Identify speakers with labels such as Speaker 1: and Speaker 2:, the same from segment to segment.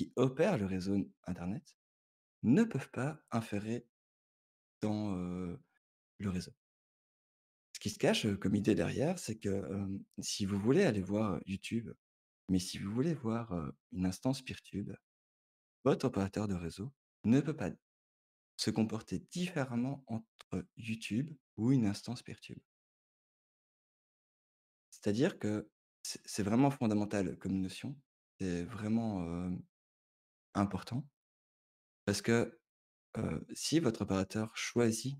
Speaker 1: qui opèrent le réseau internet ne peuvent pas inférer dans, le réseau. Ce qui se cache, comme idée derrière, c'est que, si vous voulez aller voir, YouTube, mais si vous voulez voir, une instance Peertube, votre opérateur de réseau ne peut pas se comporter différemment entre YouTube ou une instance Peertube. C'est-à-dire que c'est vraiment fondamental comme notion, c'est vraiment, important parce que, si votre opérateur choisit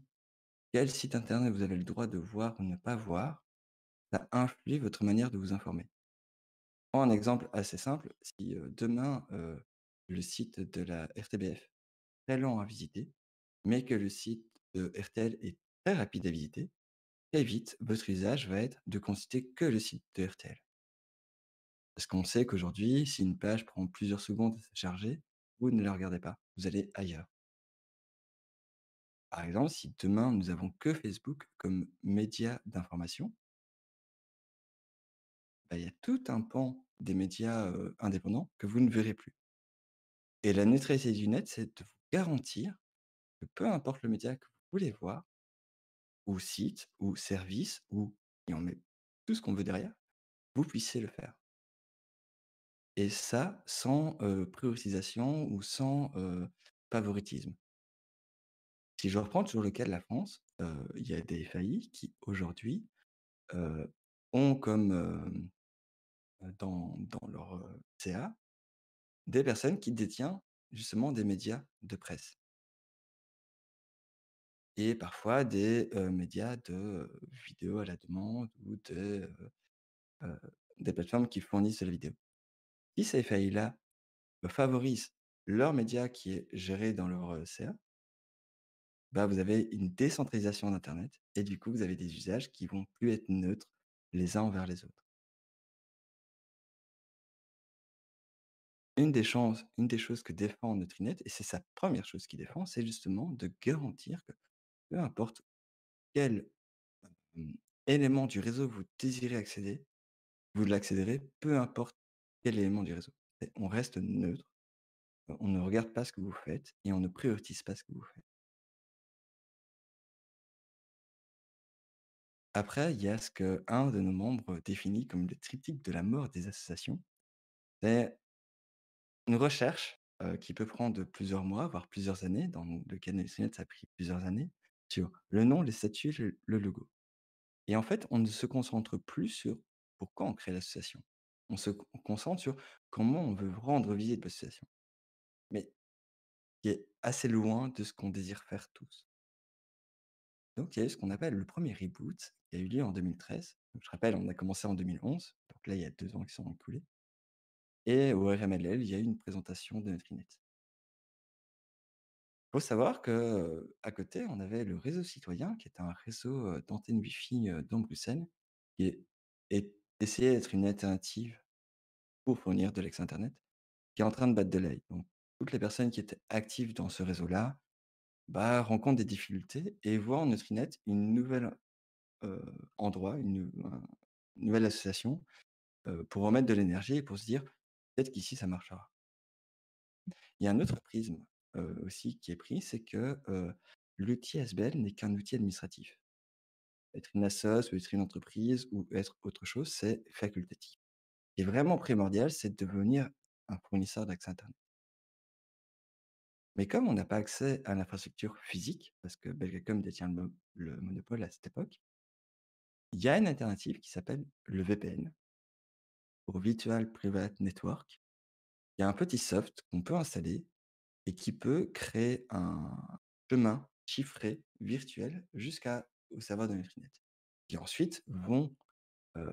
Speaker 1: quel site internet vous avez le droit de voir ou ne pas voir, ça influe votre manière de vous informer. Prends un exemple assez simple, si, demain, le site de la RTBF est très lent à visiter, mais que le site de RTL est très rapide à visiter, très vite, votre usage va être de consulter que le site de RTL. Parce qu'on sait qu'aujourd'hui, si une page prend plusieurs secondes à se charger, vous ne la regardez pas, vous allez ailleurs. Par exemple, si demain nous avons que Facebook comme média d'information, bah, il y a tout un pan des médias, indépendants que vous ne verrez plus. Et la neutralité du net, c'est de vous garantir que peu importe le média que vous voulez voir, ou site, ou service, ou et on met tout ce qu'on veut derrière, vous puissiez le faire. Et ça, sans, prioritisation ou sans, favoritisme. Si je reprends toujours le cas de la France, il y a des FAI qui aujourd'hui, heu, ont comme, dans leur, CA, des personnes qui détiennent justement des médias de presse et parfois des, médias de, vidéos à la demande ou heu, des plateformes qui fournissent de la vidéo. Si ces FAI-là, favorisent leur média qui est géré dans leur, CA, bah, vous avez une décentralisation d'internet et du coup, vous avez des usages qui vont plus être neutres les uns envers les autres. Une des choses que défend Neutrinet et c'est sa première chose qu'il défend, c'est justement de garantir que peu importe quel, hem, élément du réseau vous désirez accéder, vous l'accéderez peu importe quel élément du réseau. Et on reste neutre, on ne regarde pas ce que vous faites et on ne priorise pas ce que vous faites. Après, il y a ce qu'un de nos membres définit comme le triptyque de la mort des associations. C'est une recherche, qui peut prendre plusieurs mois, voire plusieurs années, dans le cas de Neutrinet, ça a pris plusieurs années, sur le nom, les statuts, le logo. Et en fait, on ne se concentre plus sur pourquoi on crée l'association. On concentre sur comment on veut rendre visible l'association, mais qui est assez loin de ce qu'on désire faire tous. Donc il y a eu ce qu'on appelle le premier reboot qui a eu lieu en 2013. Donc je rappelle, on a commencé en 2011, donc là, il y a 2 ans qui sont écoulés et au RMLL, il y a eu une présentation de Neutrinet. Faut savoir que, à côté, on avait le réseau citoyen qui est un réseau, d'antennes Wi-Fi, dans Bruxelles, qui essayait d'être une alternative pour fournir de l'accès internet, qui est en train de battre de l'aile. Donc toutes les personnes qui étaient actives dans ce réseau-là, bah, rencontrent des difficultés et voient en Neutrinet une nouvelle, heu, endroit, une nouvelle association, pour remettre de l'énergie et pour se dire: «Peut-être qu'ici ça marchera». Il y a un autre prisme, aussi qui est pris, c'est que, l'outil SBL n'est qu'un outil administratif. Être une assoce ou être une entreprise ou être autre chose, c'est facultatif. Ce qui est vraiment primordial, c'est de devenir un fournisseur d'accès internet. Mais comme on n'a pas accès à l'infrastructure physique, parce que Belgacom détient le monopole à cette époque, il y a une alternative qui s'appelle le VPN, pour Virtual Private Network. Il y a un petit soft qu'on peut installer et qui peut créer un chemin chiffré virtuel jusqu'au serveur de Neutrinet, qui ensuite vont,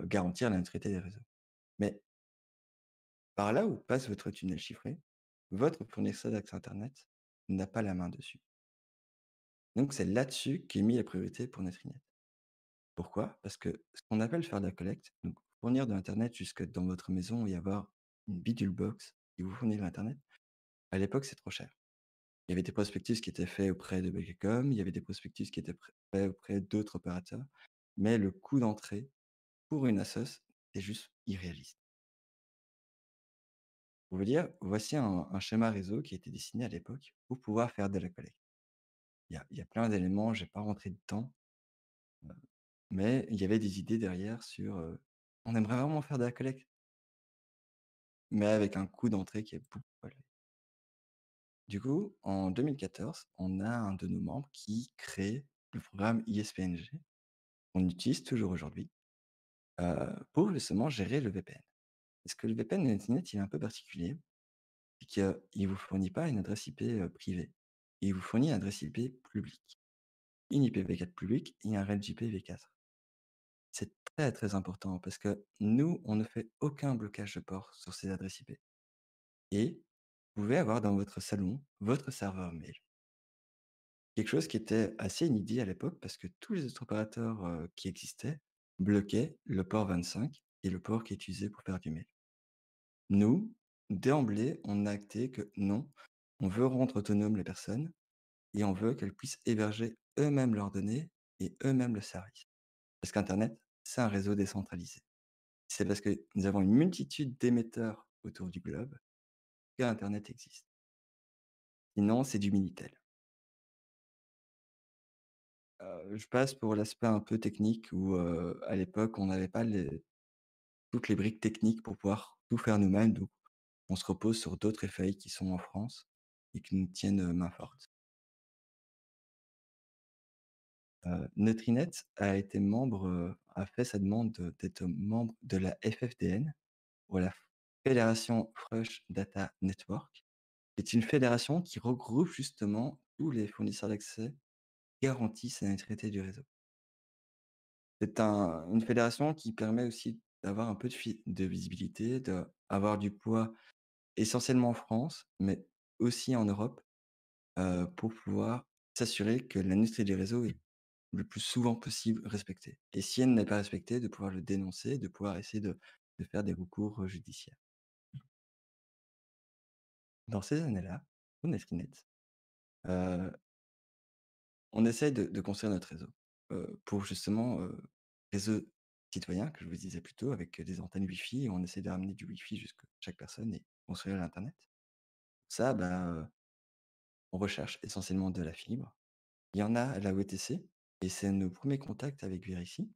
Speaker 1: garantir la neutralité des réseaux. Mais par là où passe votre tunnel chiffré, votre fournisseur d'accès internet n'a pas la main dessus. Donc c'est là-dessus qu'est mis la priorité pour Neutrinet. Pourquoi? Parce que ce qu'on appelle faire de la collecte, donc fournir de l'internet jusque dans votre maison et avoir une bidule box qui vous fournit de l'internet, à l'époque, c'est trop cher. Il y avait des prospectus qui étaient faits auprès de Belgacom, il y avait des prospectus qui étaient faits auprès d'autres opérateurs, mais le coût d'entrée pour une assoce est juste irréaliste. Pour vous dire, voici un schéma réseau qui a été dessiné à l'époque pour pouvoir faire de la collecte. Il y a plein d'éléments, je vais pas rentrer dedans, heu, mais il y avait des idées derrière sur, on aimerait vraiment faire de la collecte, mais avec un coût d'entrée qui est beaucoup plus élevé. Du coup, en 2014, on a un de nos membres qui crée le programme ISPNG, qu'on utilise toujours aujourd'hui, pour justement gérer le VPN. Parce que le VPN de Netnet, il est un peu particulier, c'est qu'il vous fournit pas une adresse IP, privée. Il vous fournit une adresse IP publique, une IPv4 publique et un range IPv4. C'est très, très important parce que nous, on ne fait aucun blocage de port sur ces adresses IP et vous pouvez avoir dans votre salon votre serveur mail. Quelque chose qui était assez inédit à l'époque parce que tous les autres opérateurs, qui existaient bloquaient le port 25 et le port qui est utilisé pour faire du mail. Nous, d'emblée, on a acté que non, on veut rendre autonomes les personnes et on veut qu'elles puissent héberger eux-mêmes leurs données et eux-mêmes le service. Parce qu'internet, c'est un réseau décentralisé. C'est parce que nous avons une multitude d'émetteurs autour du globe qu'internet existe. Sinon, c'est du Minitel. Je passe pour l'aspect un peu technique où, à l'époque, on n'avait pas les toutes les briques techniques pour pouvoir tout faire nous-mêmes, donc on se repose sur d'autres FAI qui sont en France et qui nous tiennent, main forte. Neutrinet a fait sa demande d'être membre de la FFDN, ou la Fédération Frush Data Network, qui est une fédération qui regroupe justement tous les fournisseurs d'accès qui garantissent la neutralité du réseau. C'est une fédération qui permet aussi d'avoir un peu de visibilité, d'avoir du poids essentiellement en France, mais aussi en Europe, pour pouvoir s'assurer que la neutralité du réseau est le plus souvent possible respectée et si elle n'est pas respectée, de pouvoir le dénoncer, de pouvoir essayer de faire des recours, judiciaires. Dans ces années-là, au Nesquinet, heu, on essaye de construire notre réseau, pour justement, réseau citoyen que je vous disais plus tôt avec, des antennes Wi-Fi et on essaie de ramener du Wi-Fi jusqu'à chaque personne et construire l'internet. Ça, on recherche essentiellement de la fibre. Il y en a à la OTC et c'est nos premiers contacts avec Verici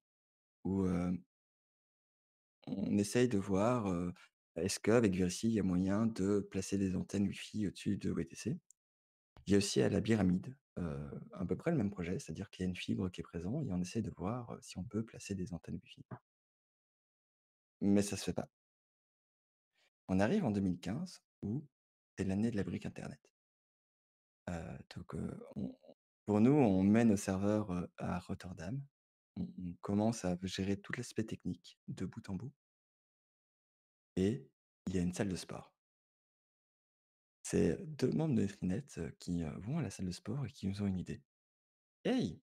Speaker 1: où, on essaye de voir, est-ce qu'avec Verici, il y a moyen de placer des antennes Wi-Fi au-dessus de OTC? Il y a aussi à la Pyramide, à peu près le même projet, c'est-à-dire qu'il y a une fibre qui est présente et on essaie de voir, si on peut placer des antennes Wi-Fi. Mais ça se fait pas. On arrive en 2015 où c'est l'année de la brique internet. Donc, pour nous, on met nos serveurs, à Rotterdam. On commence à gérer tout l'aspect technique de bout en bout et il y a une salle de sport. C'est 2 membres de Freenet, qui, vont à la salle de sport et qui nous ont une idée. «Hey,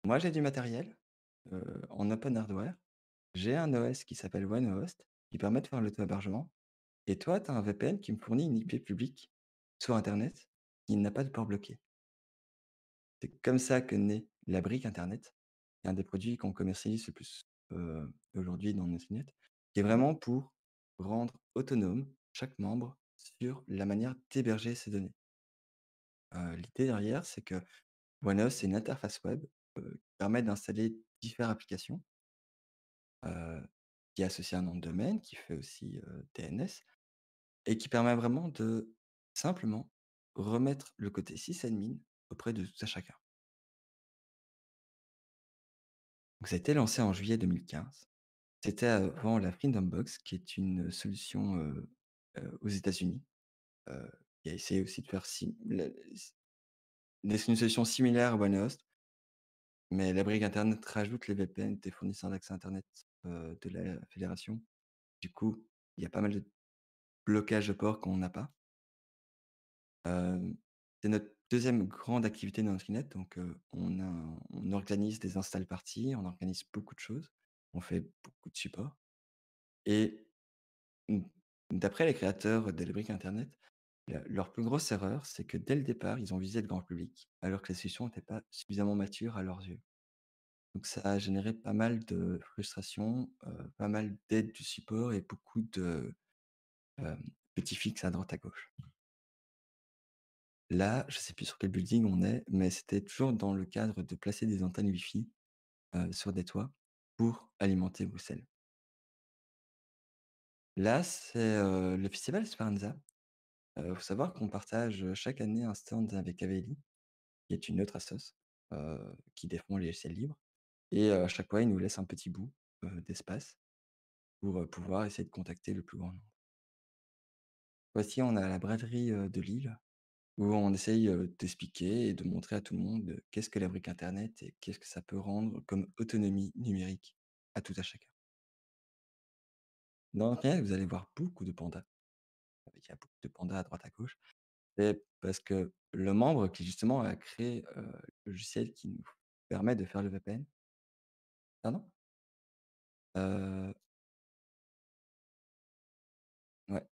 Speaker 1: moi j'ai du matériel, en open hardware, j'ai un OS qui s'appelle OneHost qui permet de faire l'auto-hébergement et toi tu as un VPN qui me fournit une IP publique sur internet qui n'a pas de port bloqué». C'est comme ça que naît la brique internet, qui est un des produits qu'on commercialise le plus, aujourd'hui dans notre net, qui est vraiment pour rendre autonome chaque membre sur la manière d'héberger ses données. L'idée derrière, c'est que OneHost, c'est une interface web, qui permet d'installer différentes applications, heu, qui est associée à un nom de domaine, qui fait aussi, DNS et qui permet vraiment de simplement remettre le côté sysadmin auprès de tout à chacun. Donc ça a été lancé en juillet 2015. C'était avant la Freedom Box, qui est une solution, aux États-Unis, qui a essayé aussi de faire une solution similaire à OneHost, mais la brique internet rajoute les VPN des fournisseurs d'accès internet, de la fédération. Du coup, il y a pas mal de blocages de ports qu'on n'a pas. Hem, c'est notre deuxième grande activité dans notre net, donc on organise des install parties, on organise beaucoup de choses, on fait beaucoup de support et mmh, d'après les créateurs de la brique internet, leur plus grosse erreur, c'est que dès le départ, ils ont visé le grand public, alors que la solution n'était pas suffisamment mature à leurs yeux. Donc ça a généré pas mal de frustration, pas mal d'aide du support et beaucoup de, hem, petits fixes à droite à gauche. Là, je sais plus sur quel building on est, mais c'était toujours dans le cadre de placer des antennes Wi-Fi, sur des toits pour alimenter Bruxelles. Là, c'est, le festival Speranza. Faut savoir qu'on partage, chaque année un stand avec Avélie, qui est une autre assoce, qui défend les logiciels libres et à chaque fois, ils nous laissent un petit bout, d'espace pour, pouvoir essayer de contacter le plus grand nombre. Voici, on a la braderie, de Lille où on essaye, d'expliquer et de montrer à tout le monde, qu'est-ce que la brique internet et qu'est-ce que ça peut rendre comme autonomie numérique à tout à chacun. Dans l'internet, vous allez voir beaucoup de pandas. Il y a beaucoup de pandas à droite à gauche. C'est parce que le membre qui justement a créé, le logiciel qui nous permet de faire le VPN, pardon? Heu, ouais,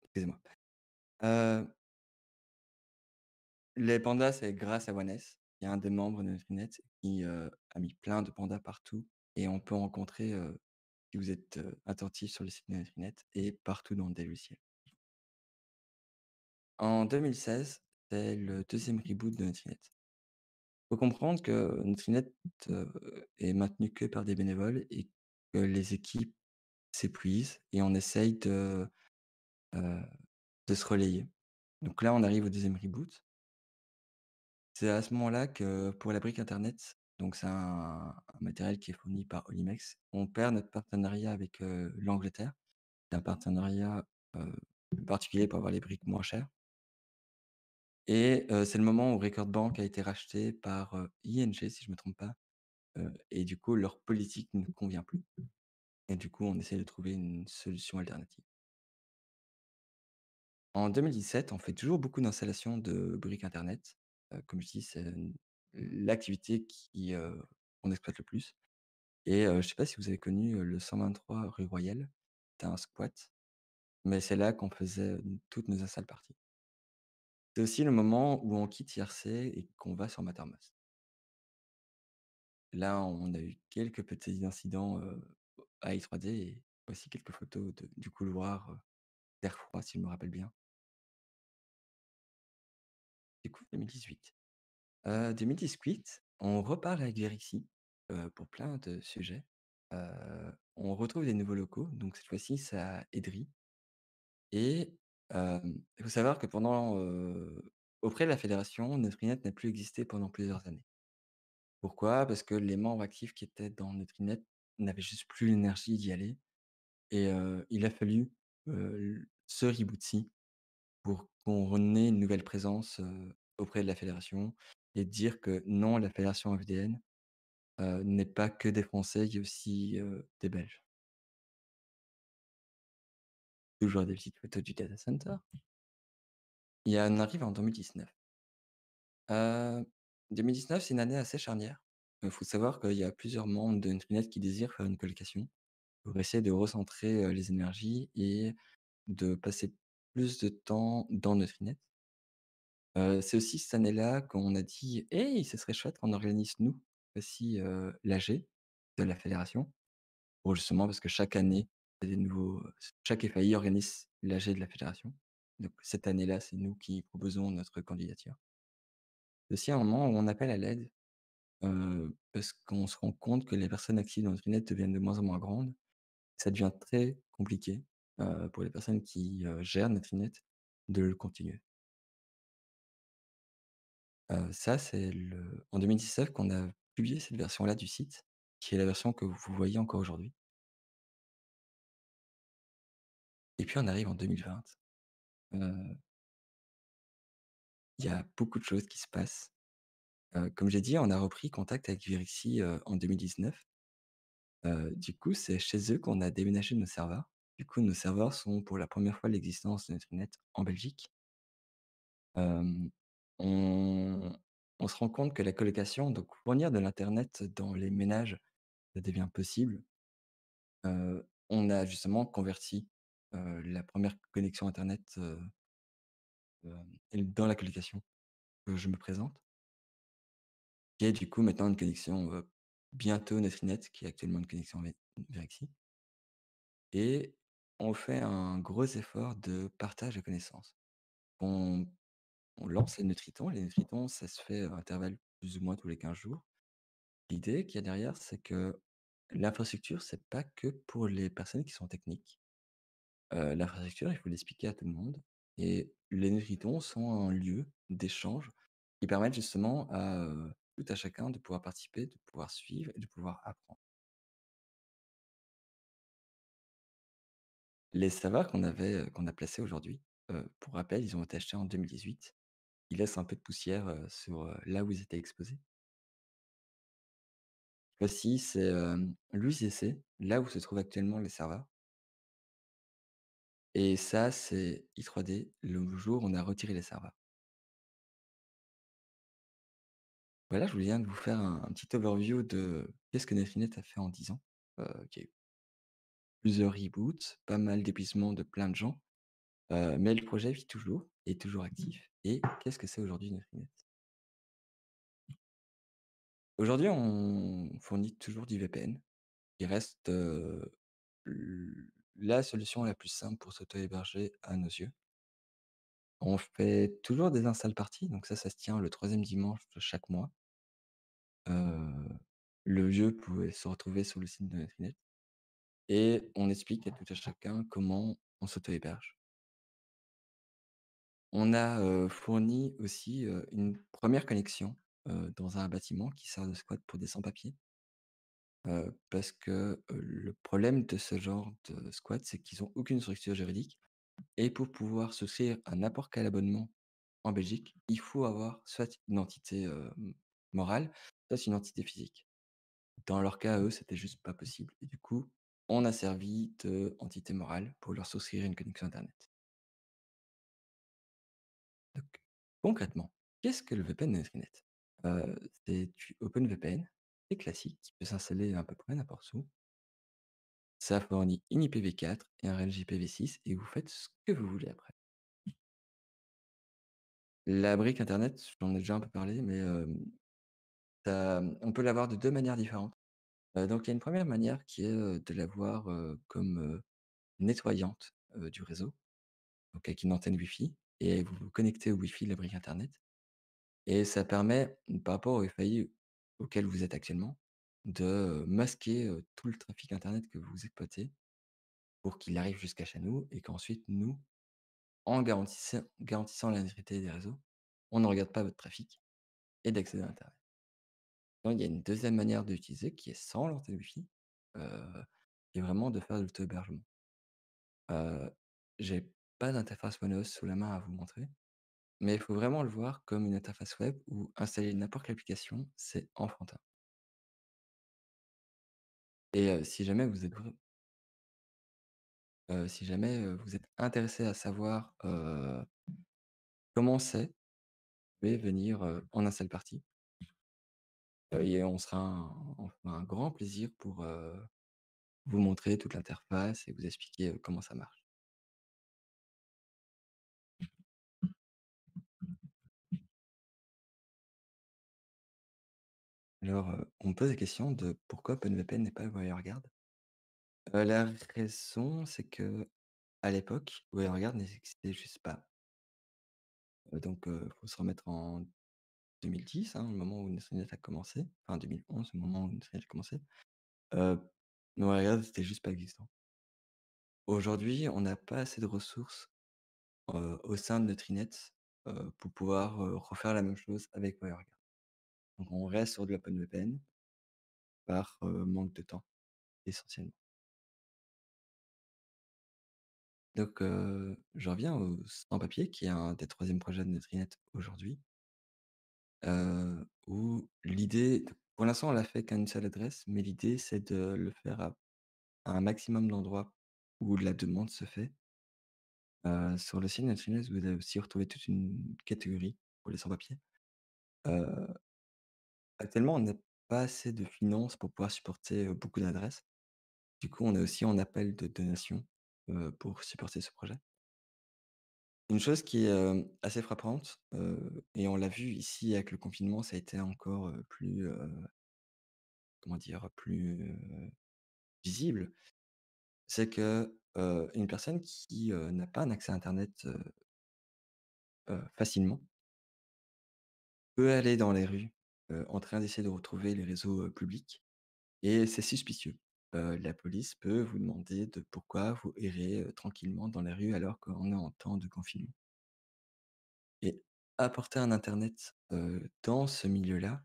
Speaker 1: excusez-moi. Heu, les pandas, c'est grâce à Oness. Il y a un des membres de Nutri-Net qui, a mis plein de pandas partout et on peut rencontrer, si vous êtes, attentif sur le site de Nutri-Net et partout dans le logiciels. En 2016, c'est le deuxième reboot de Nutri-Net. Faut comprendre que Nutri-Net, est maintenu que par des bénévoles et que les équipes s'épuisent et on essaye heu, de se relayer. Donc là, on arrive au deuxième reboot. C'est à ce moment-là que pour la brique internet, donc c'est un matériel qui est fourni par Olimex, on perd notre partenariat avec, l'Angleterre. C'est un partenariat, heu, particulier pour avoir les briques moins chères et c'est le moment où Record Bank a été racheté par, ING si je me trompe pas, et du coup leur politique ne nous convient plus et du coup on essaie de trouver une solution alternative. En 2017, on fait toujours beaucoup d'installations de briques internet. Comme je dis, c'est l'activité qu'on exploite le plus et je sais pas si vous avez connu, le 123 rue Royale? C'était un squat, mais c'est là qu'on faisait, toutes nos install parties. C'est aussi le moment où on quitte IRC et qu'on va sur Mattermost. Là, on a eu quelques petits incidents, à i3D et voici quelques photos du couloir, d'air froid, si je me rappelle bien. Du coup, 2018. 2018, on reparle avec Vérissi, pour plein de sujets. On retrouve des nouveaux locaux, donc cette fois-ci, c'est à Évry et il faut savoir que auprès de la fédération, Neutrinet n'a plus existé pendant plusieurs années. Pourquoi? Parce que les membres actifs qui étaient dans Neutrinet n'avaient juste plus l'énergie d'y aller et il a fallu, ce reboot-ci pour qu'on ait une nouvelle présence, auprès de la fédération et dire que non, la fédération FDN, n'est pas que des Français, il y a aussi, des Belges. Toujours des petites photos du data center. Et on arrive en 2019. 2019, c'est une année assez charnière. Il faut savoir qu'il y a plusieurs membres de Nutrinet qui désirent faire une colocation pour essayer de recentrer, les énergies et de passer plus de temps dans Nutrinet. C'est aussi cette année-là qu'on a dit: «Hey, ce serait chouette qu'on organise nous aussi, l'AG de la fédération». Pour justement parce que chaque année, il y a des nouveaux, chaque FAI organise l'AG de la fédération. Donc cette année-là, c'est nous qui proposons notre candidature. C'est aussi un moment où on appelle à l'aide, parce qu'on se rend compte que les personnes actives dans Internet deviennent de moins en moins grandes. Ça devient très compliqué, pour les personnes qui, gèrent Nutrinet de le continuer. Ça, c'est en 2019 qu'on a publié cette version-là du site, qui est la version que vous voyez encore aujourd'hui. Et puis on arrive en 2020, heu, il y a beaucoup de choses qui se passent. Comme j'ai dit, on a repris contact avec Virixi, en 2019. Du coup, c'est chez eux qu'on a déménagé nos serveurs. Du coup, nos serveurs sont pour la première fois l'existence de Nutrinet en Belgique. Hem, on on se rend compte que la colocation, donc fournir de l'internet dans les ménages, ça devient possible. On a justement converti, la première connexion internet, dans la colocation que je me présente, qui est du coup maintenant une connexion, bientôt Nutrinet, qui est actuellement une connexion avec Virexi on fait un gros effort de partage de connaissances. On on lance les nutritons. Les nutritons, ça se fait à intervalles plus ou moins tous les 15 jours. L'idée qu'il y a derrière, c'est que l'infrastructure, c'est pas que pour les personnes qui sont techniques. L'infrastructure, il faut l'expliquer à tout le monde et les nutritons sont un lieu d'échange qui permettent justement à, tout à chacun de pouvoir participer, de pouvoir suivre et de pouvoir apprendre. Les savoirs qu'on a placés aujourd'hui, pour rappel, ils ont été achetés en 2018. Ils laissent un peu de poussière, sur, là où ils étaient exposés. Voici, c'est, l'UICC, là où se trouvent actuellement les serveurs et ça, c'est I3D le jour où on a retiré les serveurs. Voilà, je viens de vous faire un petit overview de qu'est-ce que Netflix a fait en 10 ans. Il y a eu plusieurs reboots, pas mal d'épuisement de plein de gens, mais le projet vit toujours, est toujours actif et qu'est-ce que c'est aujourd'hui Netflix? Aujourd'hui, on fournit toujours du VPN. Il reste, l la solution la plus simple pour s'auto-héberger à nos yeux. On fait toujours des install parties, donc ça se tient le troisième dimanche de chaque mois. Heu, le lieu pouvait se retrouver sur le site de Netflix et on explique à tout à chacun comment on s'auto-héberge. On a, fourni aussi, une première connexion, dans un bâtiment qui sert de squat pour des sans-papiers, parce que, le problème de ce genre de squat, c'est qu'ils ont aucune structure juridique et pour pouvoir souscrire à n'importe quel abonnement en Belgique, il faut avoir soit une entité, morale, soit une entité physique. Dans leur cas, eux, c'était juste pas possible et du coup, on a servi d'entité morale pour leur souscrire une connexion internet. Donc concrètement, qu'est-ce que le VPN de Netflix? C'est du OpenVPN, c'est classique, qui peut s'installer à peu près n'importe où. Ça fournit une IPv4 et un range IPv6 et vous faites ce que vous voulez après. La brique internet, j'en ai déjà un peu parlé, mais on peut l'avoir de 2 manières différentes. Donc il y a une première manière qui est, de l'avoir, comme, nettoyante, du réseau, donc avec une antenne Wi-Fi et vous vous connectez au Wi-Fi de la brique internet et ça permet, par rapport au Wi-Fi auquel vous êtes actuellement, de, masquer, tout le trafic internet que vous exploitez pour qu'il arrive jusqu'à chez nous et qu'ensuite nous, en garantissant l'intégrité des réseaux, on ne regarde pas votre trafic et d'accéder à internet. Donc il y a une deuxième manière de l'utiliser qui est sans l'antenne Wi-Fi, qui est vraiment de faire de l'auto-hébergement. Heu, j'ai pas d'interface Windows sous la main à vous montrer, mais il faut vraiment le voir comme une interface web où installer n'importe quelle application, c'est enfantin et si jamais, vous êtes intéressé à savoir, comment c'est, vous pouvez venir, en un seul partie, et on fera un grand plaisir pour, vous montrer toute l'interface et vous expliquer, comment ça marche. Alors, on me pose la question de pourquoi OpenVPN n'est pas WireGuard? La raison, c'est qu'à l'époque, WireGuard n'existait juste pas. Donc, faut se remettre en 2010, hein, le moment où Net a commencé, enfin 2011, le moment où Net a commencé. Heu, WireGuard, c'était juste pas existant. Aujourd'hui, on n'a pas assez de ressources, au sein de Nutrinet, pour pouvoir, refaire la même chose avec WireGuard. Donc on reste sur de l'OpenVPN par, manque de temps, essentiellement. Donc, j'en reviens au sans papier qui est un des troisièmes projets de Nutrinet aujourd'hui, où l'idée pour l'instant on l'a fait qu'à une seule adresse, mais l'idée c'est de le faire à un maximum d'endroits où la demande se fait. Sur le site Nutrinet, vous allez aussi retrouver toute une catégorie pour les sans papiers. Heu, actuellement on n'a pas assez de finances pour pouvoir supporter, beaucoup d'adresses. Du coup, on est aussi en appel de donations, pour supporter ce projet. Une chose qui est, assez frappante, et on l'a vu ici avec le confinement, ça a été encore, plus, comment dire? Plus, visible, C'est que, une personne qui, n'a pas un accès à internet, facilement, peut aller dans les rues, en train d'essayer de retrouver les réseaux, publics et c'est suspicieux. La police peut vous demander de pourquoi vous errez, tranquillement dans les rues alors qu'on est en temps de confinement et apporter un internet, dans ce milieu-là,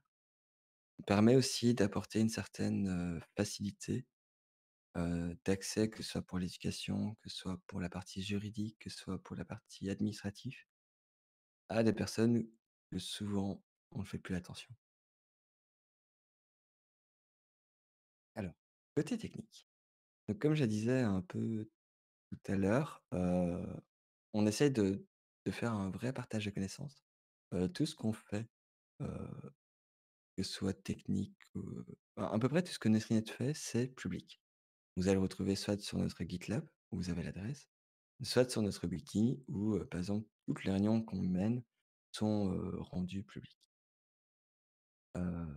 Speaker 1: permet aussi d'apporter une certaine, facilité, d'accès, que ce soit pour l'éducation, que ce soit pour la partie juridique, que ce soit pour la partie administrative, à des personnes que souvent on ne fait plus attention. Alors, côté technique, donc comme je disais un peu tout à l'heure, on essaie de faire un vrai partage de connaissances. Tout ce qu'on fait, heu, que ce soit technique, à peu près tout ce que Nesrinet fait, c'est public. Vous allez le retrouver soit sur notre GitLab, où vous avez l'adresse, soit sur notre wiki où, par exemple, toutes les réunions qu'on mène sont, rendues publiques. Heu,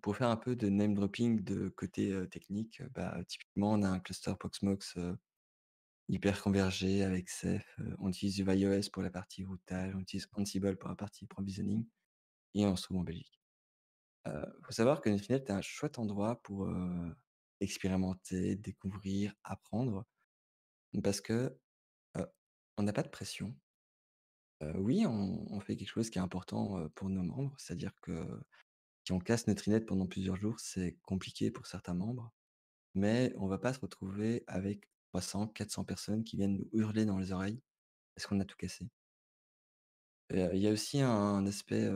Speaker 1: pour faire un peu de name dropping de côté, technique, bah, typiquement, on a un cluster Proxmox, hyper convergé avec Ceph, on utilise du iOS pour la partie routage, on utilise Ansible pour la partie provisioning et on se trouve en Belgique. Faut savoir que Netflix est un chouette endroit pour, expérimenter, découvrir, apprendre parce que, heu, on n'a pas de pression. Oui, on fait quelque chose qui est important, pour nos membres, c'est-à-dire que si on casse Nutrinet pendant plusieurs jours, c'est compliqué pour certains membres, mais on va pas se retrouver avec 300-400 personnes qui viennent nous hurler dans les oreilles parce qu'on a tout cassé. Il y a aussi un aspect,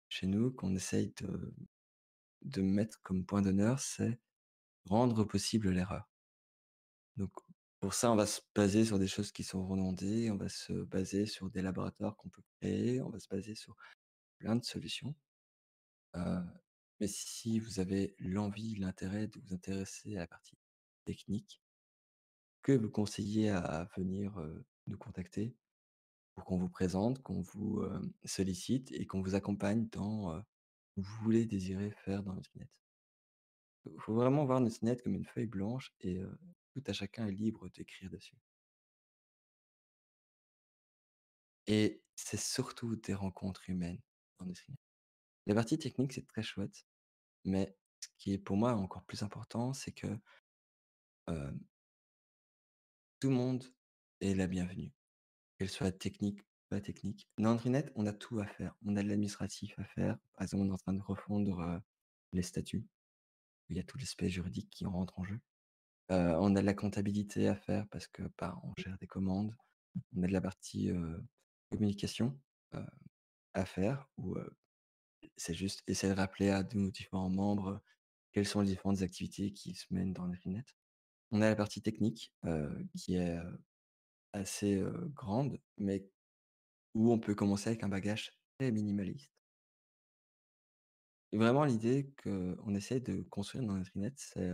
Speaker 1: chez nous qu'on essaye de mettre comme point d'honneur, c'est rendre possible l'erreur. Donc pour ça, on va se baser sur des choses qui sont redondées, on va se baser sur des laboratoires qu'on peut créer, on va se baser sur plein de solutions. Heu, mais si vous avez l'envie, l'intérêt de vous intéresser à la partie technique, que vous conseillez à venir, nous contacter pour qu'on vous présente, qu'on vous, sollicite et qu'on vous accompagne dans, ce que vous voulez, désirer faire dans notre net. Il faut vraiment voir notre net comme une feuille blanche et tout à chacun est libre d'écrire dessus. Et c'est surtout des rencontres humaines dans notre net. La partie technique, c'est très chouette, mais ce qui est pour moi encore plus important, c'est que, hem tout le monde est la bienvenue, qu'elle soit technique ou pas technique. Dans Nutri-Net, on a tout à faire. On a de l'administratif à faire. Par exemple, on est en train de refondre, les statuts. Il y a tout l'aspect juridique qui rentre en jeu. On a de la comptabilité à faire parce que, bah, on gère des commandes. On a de la partie, communication, heu, à faire où, c'est juste essayer de rappeler à nos différents membres, quelles sont les différentes activités qui se mènent dans Nutri-Net. On a la partie technique, qui est, assez, grande, mais où on peut commencer avec un bagage très minimaliste. Et vraiment l'idée qu'on essaie de construire dans Nutrinet, c'est,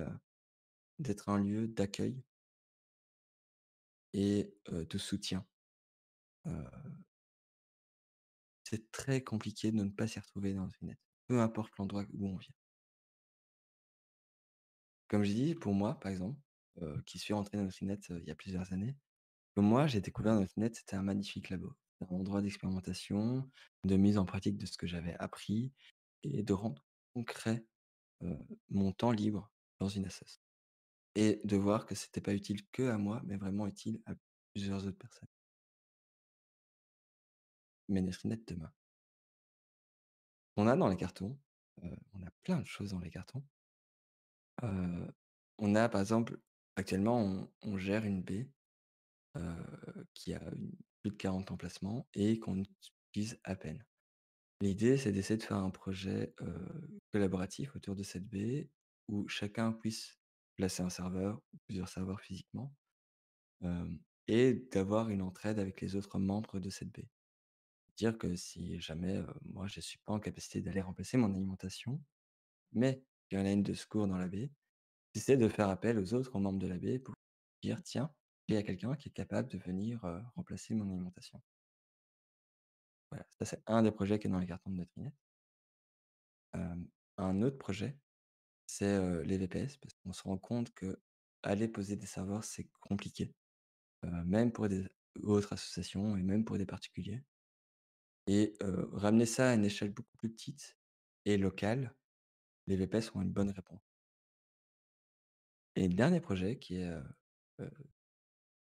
Speaker 1: d'être un lieu d'accueil et de soutien. Heu, c'est très compliqué de ne pas s'y retrouver dans Nutrinet, peu importe l'endroit où on vient. Comme j'ai dit, pour moi, par exemple, qui suis rentré dans Nutrinet, il y a plusieurs années, pour moi, j'ai découvert Nutrinet, c'était un magnifique labo. Un endroit d'expérimentation, de mise en pratique de ce que j'avais appris et de rendre concret, heu, mon temps libre dans une assoce. Et de voir que c'était pas utile que à moi, mais vraiment utile à plusieurs autres personnes. Mais Nesrinet demain. On a dans les cartons, on a plein de choses dans les cartons. On a par exemple, actuellement on gère une baie, qui a plus de 40 emplacements et qu'on utilise à peine. L'idée, c'est d'essayer de faire un projet, collaboratif autour de cette baie où chacun puisse placer un serveur ou plusieurs serveurs physiquement, et d'avoir une entraide avec les autres membres de cette baie. Dire que si jamais, moi je suis pas en capacité d'aller remplacer mon alimentation, mais qu'il y en a une de secours dans la baie, j'essaie de faire appel aux autres membres de la baie pour dire: «Tiens, il y a quelqu'un qui est capable de venir, remplacer mon alimentation». Voilà, ça c'est un des projets qui est dans les cartons de Nutrinet. Un autre projet, c'est, les VPS parce qu'on se rend compte que aller poser des serveurs, c'est compliqué, même pour des autres associations et même pour des particuliers et ramener ça à une échelle beaucoup plus petite et locale, les VPS sont une bonne réponse et le dernier projet heu,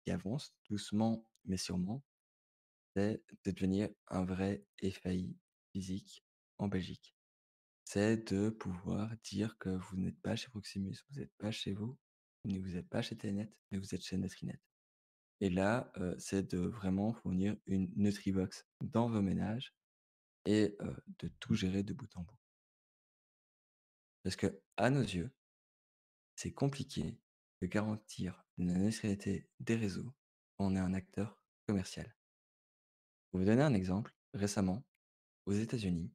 Speaker 1: qui avance doucement mais sûrement, c'est de devenir un vrai FAI physique en Belgique. C'est de pouvoir dire que vous n'êtes pas chez Proximus, vous n'êtes pas chez vous, vous n'êtes pas chez Telenet, mais vous êtes chez Nutrinet. Et là, c'est de vraiment fournir une Nutribox dans vos ménages et de tout gérer de bout en bout. Parce que à nos yeux, c'est compliqué de garantir la neutralité des réseaux quand on est un acteur commercial. Pour vous donner un exemple, récemment, aux États-Unis,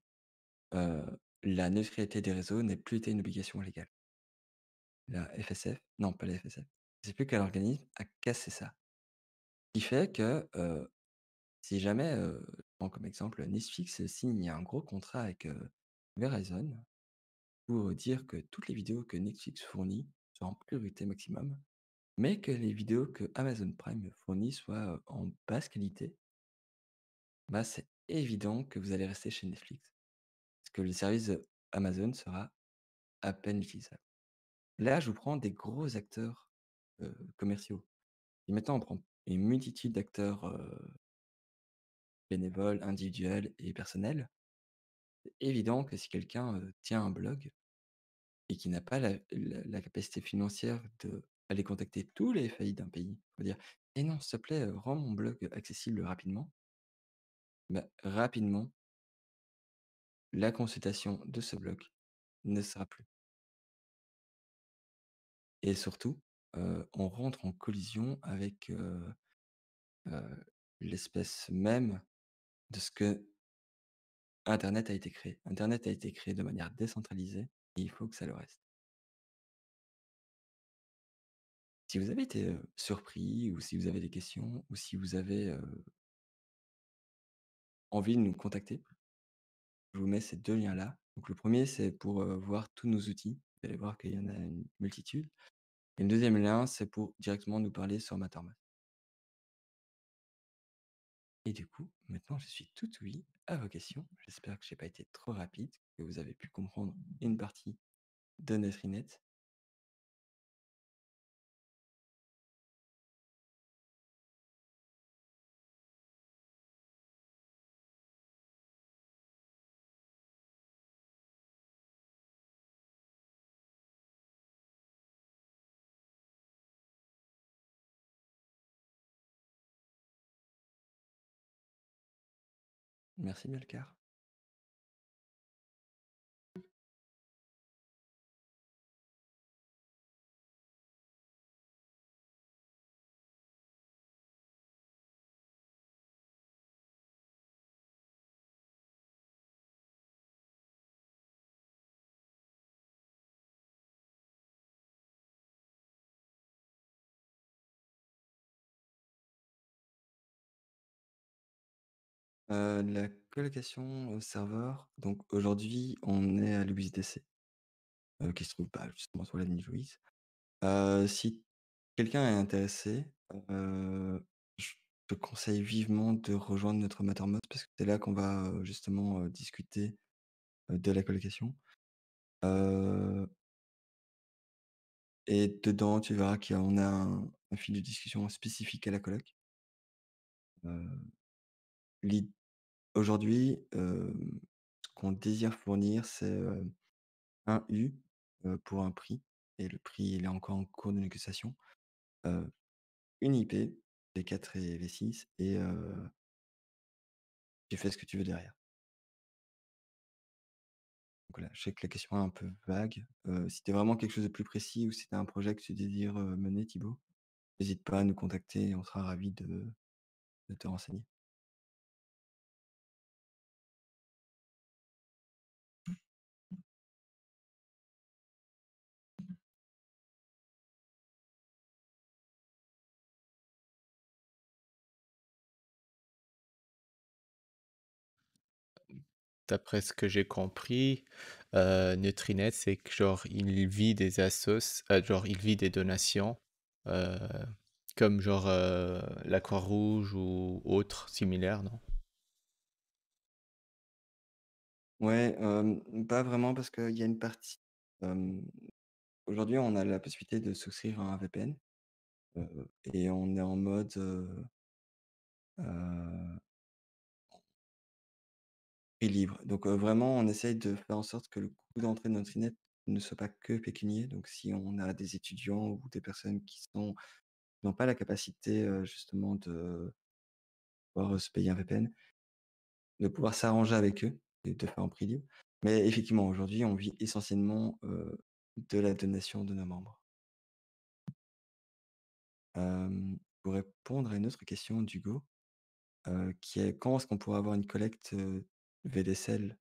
Speaker 1: heu, la neutralité des réseaux n'est plus été une obligation légale. La FSF non, pas la FSF, je sais plus quel organisme a cassé ça. Ce qui fait que, si jamais, je prends comme exemple Netflix signe un gros contrat avec, Verizon pour dire que toutes les vidéos que Netflix fournit soient en priorité maximum, mais que les vidéos que Amazon Prime fournit soient, en basse qualité, bah, c'est évident que vous allez rester chez Netflix. Parce que le service, Amazon sera à peine utilisable. Là, je vous prends des gros acteurs, commerciaux. Et maintenant, on prend une multitude d'acteurs, bénévoles, individuels et personnels. C'est évident que si quelqu'un, tient un blog et qui n'a pas la capacité financière d'aller contacter tous les FAI d'un pays pour dire: «Eh non, s'il te plaît, rends mon blog accessible rapidement», bah, rapidement, la consultation de ce blog ne sera plus et surtout, on rentre en collision avec, l'espèce même de ce que internet a été créé. Internet a été créé de manière décentralisée et il faut que ça le reste. Si vous avez été, surpris ou si vous avez des questions ou si vous avez, envie de nous contacter, je vous mets ces 2 liens-là. Donc le premier c'est pour, voir tous nos outils. Vous allez voir qu'il y en a une multitude et le deuxième lien, c'est pour directement nous parler sur Mattermost et du coup, maintenant je suis tout oui à vos questions. J'espère que j'ai pas été trop rapide, que vous avez pu comprendre une partie de Nutrinet. Merci Melchior. La colocation au serveur, donc aujourd'hui, on est à l'USDC, qui se trouve, bah, justement sur l'avenue Louise. Si quelqu'un est intéressé, je te conseille vivement de rejoindre notre Mattermost parce que c'est là qu'on va, justement, discuter, de la colocation. Heu et dedans, tu verras qu'on a un fil de discussion spécifique à la coloc. Heu, l'id aujourd'hui, ce qu'on désire fournir, c'est, un U, pour un prix et le prix, il est encore en cours de négociation. Heu, une IP, V4 et V6 et tu fais ce que tu veux derrière. Donc voilà, je sais que la question est un peu vague. Si tu vraiment quelque chose de plus précis ou si tu as un projet que tu désires, mener Thibaut, n'hésite pas à nous contacter, on sera ravis de te renseigner.
Speaker 2: D'après ce que j'ai compris, Nutrinet, c'est que genre il vit des assos, genre il vit des donations heu, comme genre, la Croix-Rouge ou autre similaire, non?
Speaker 1: Ouais, pas vraiment parce qu'il y a une partie, hem, aujourd'hui, on a la possibilité de souscrire à un VPN, et on est en mode, heu, prix libre. Donc, vraiment, on essaye de faire en sorte que le coût d'entrée de notre net ne soit pas que pécunier. Donc si on a des étudiants ou des personnes qui n'ont pas la capacité, justement de pouvoir, se payer un VPN, de pouvoir s'arranger avec eux et de faire en prix libre. Mais effectivement, aujourd'hui, on vit essentiellement, de la donation de nos membres. Pour répondre à une autre question d'Hugo, qui est: «Quand est-ce qu'on pourra avoir une collecte, VDSL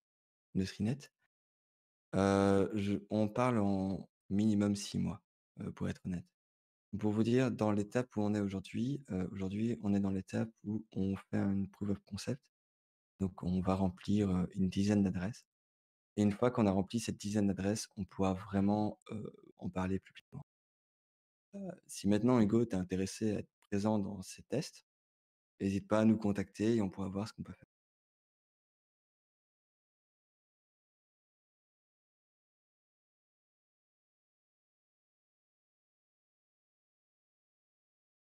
Speaker 1: Neutrinet?» On parle en minimum 6 mois, pour être honnête. Pour vous dire, dans l'étape où on est aujourd'hui, on est dans l'étape où on fait une proof of concept. Donc on va remplir, une dizaine d'adresses et une fois qu'on a rempli cette dizaine d'adresses, on pourra vraiment, en parler publiquement. Si maintenant Hugo, tu es intéressé à être présent dans ces tests, hésite pas à nous contacter et on pourra voir ce qu'on peut faire.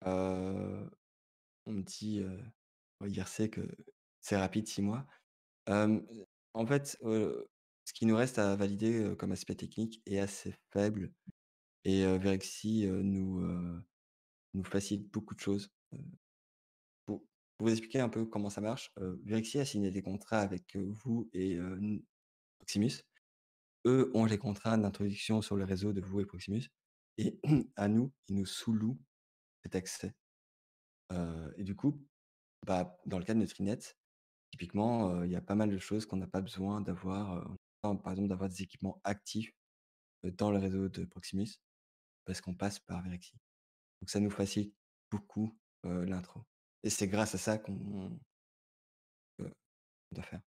Speaker 1: Heu, on me dit, IRC que c'est rapide 6 mois. Hem, En fait, ce qui nous reste à valider, comme aspect technique est assez faible et Verexi, nous facilite beaucoup de choses. Pour pour vous expliquer un peu comment ça marche, Verexi a signé des contrats avec, vous et Proximus. Eux ont les contrats d'introduction sur le réseau de vous et Proximus et à nous, ils nous sous-louent cet accès. Et du coup, bah, dans le cas de Nutrinet, typiquement, il y a pas mal de choses qu'on n'a pas besoin d'avoir, par exemple d'avoir des équipements actifs, dans le réseau de Proximus parce qu'on passe par Verexi. Donc ça nous facilite beaucoup, l'intro et c'est grâce à ça qu'on doit faire.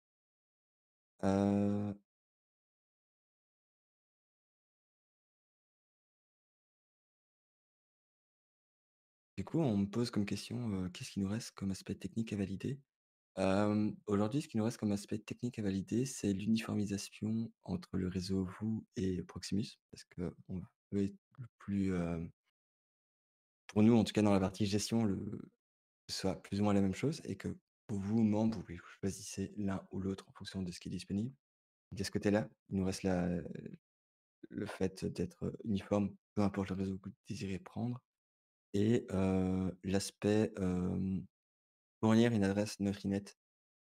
Speaker 1: Heu, du coup, on me pose comme question, qu'est-ce qui nous reste comme aspect technique à valider? Aujourd'hui, ce qui nous reste comme aspect technique à valider, c'est l'uniformisation entre le réseau vous et Proximus parce qu'on veut être le plus, pour nous, en tout cas dans la partie gestion, que ce soit plus ou moins la même chose et que pour vous, membres, vous choisissez l'un ou l'autre en fonction de ce qui est disponible. Donc à ce côté-là, il nous reste le fait d'être uniforme, peu importe le réseau que vous désirez prendre et l'aspect, fournir une adresse Neutrinet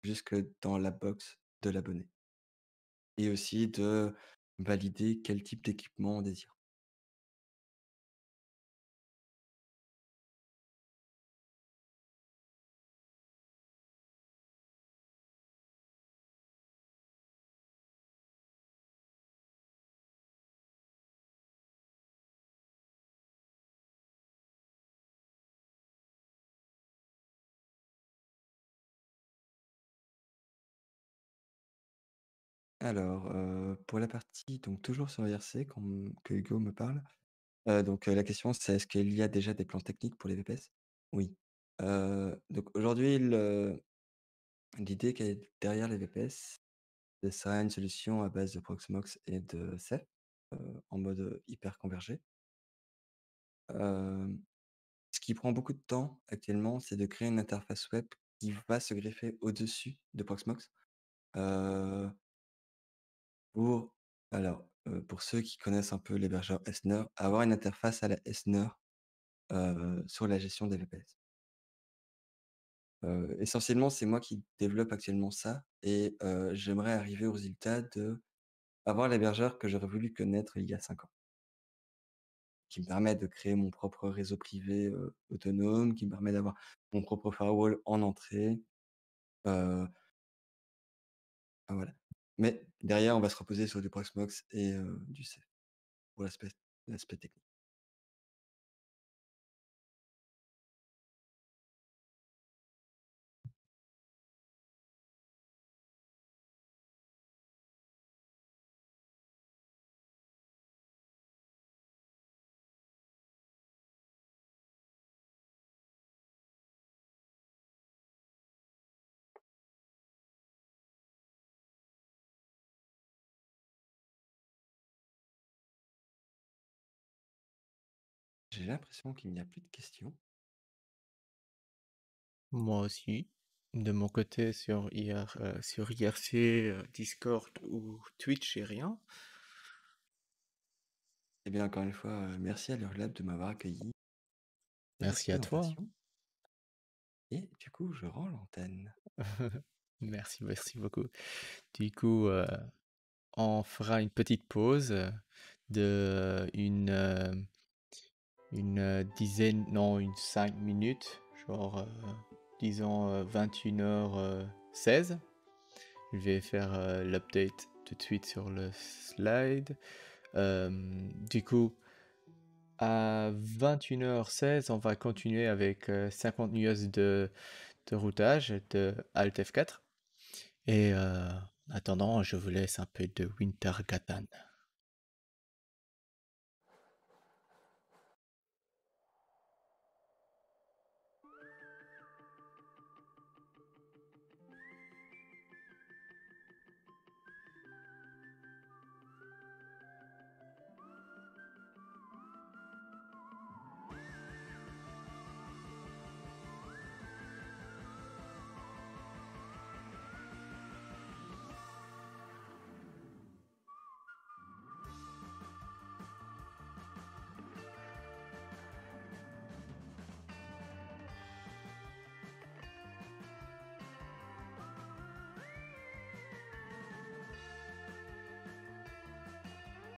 Speaker 1: jusque dans la box de l'abonné et aussi de valider quel type d'équipement on désire. Alors, pour la partie donc toujours sur IRC que Hugo me parle, donc la question c'est: «Est-ce qu'il y a déjà des plans techniques pour les VPS?» Oui. Donc aujourd'hui l'idée qui est derrière les VPS, ce serait une solution à base de Proxmox et de Ceph, en mode, hyper convergé. Hem, Ce qui prend beaucoup de temps actuellement, c'est de créer une interface web qui va se greffer au-dessus de Proxmox, heu, pour pour ceux qui connaissent un peu l'hébergeur Essner, avoir une interface à la Essner, sur la gestion des VPS. Essentiellement, c'est moi qui développe actuellement ça et j'aimerais arriver au résultat d'avoir l'hébergeur que j'aurais voulu connaître il y a 5 ans. Qui me permet de créer mon propre réseau privé, autonome, qui me permet d'avoir mon propre firewall en entrée, enfin voilà. Mais derrière, on va se reposer sur du Proxmox et du Ceph pour l'aspect technique. J'ai l'impression qu'il n'y a plus de questions.
Speaker 2: Moi aussi. De mon côté, sur IRC, Discord ou Twitch, j'ai rien.
Speaker 1: Eh bien, encore une fois, merci à l'Hurlab de m'avoir accueilli et cette
Speaker 2: Merci à toi.
Speaker 1: présentation et du coup, je rends l'antenne.
Speaker 2: Merci, merci beaucoup. Du coup, on fera une petite pause de une dizaine, non, une 5 minutes, genre, disons 21h16. Je vais faire l'update tout de suite sur le slide. Du coup, à 21h16, on va continuer avec 50 news de routage de Alt F4. Et en attendant, je vous laisse un peu de Wintergatan.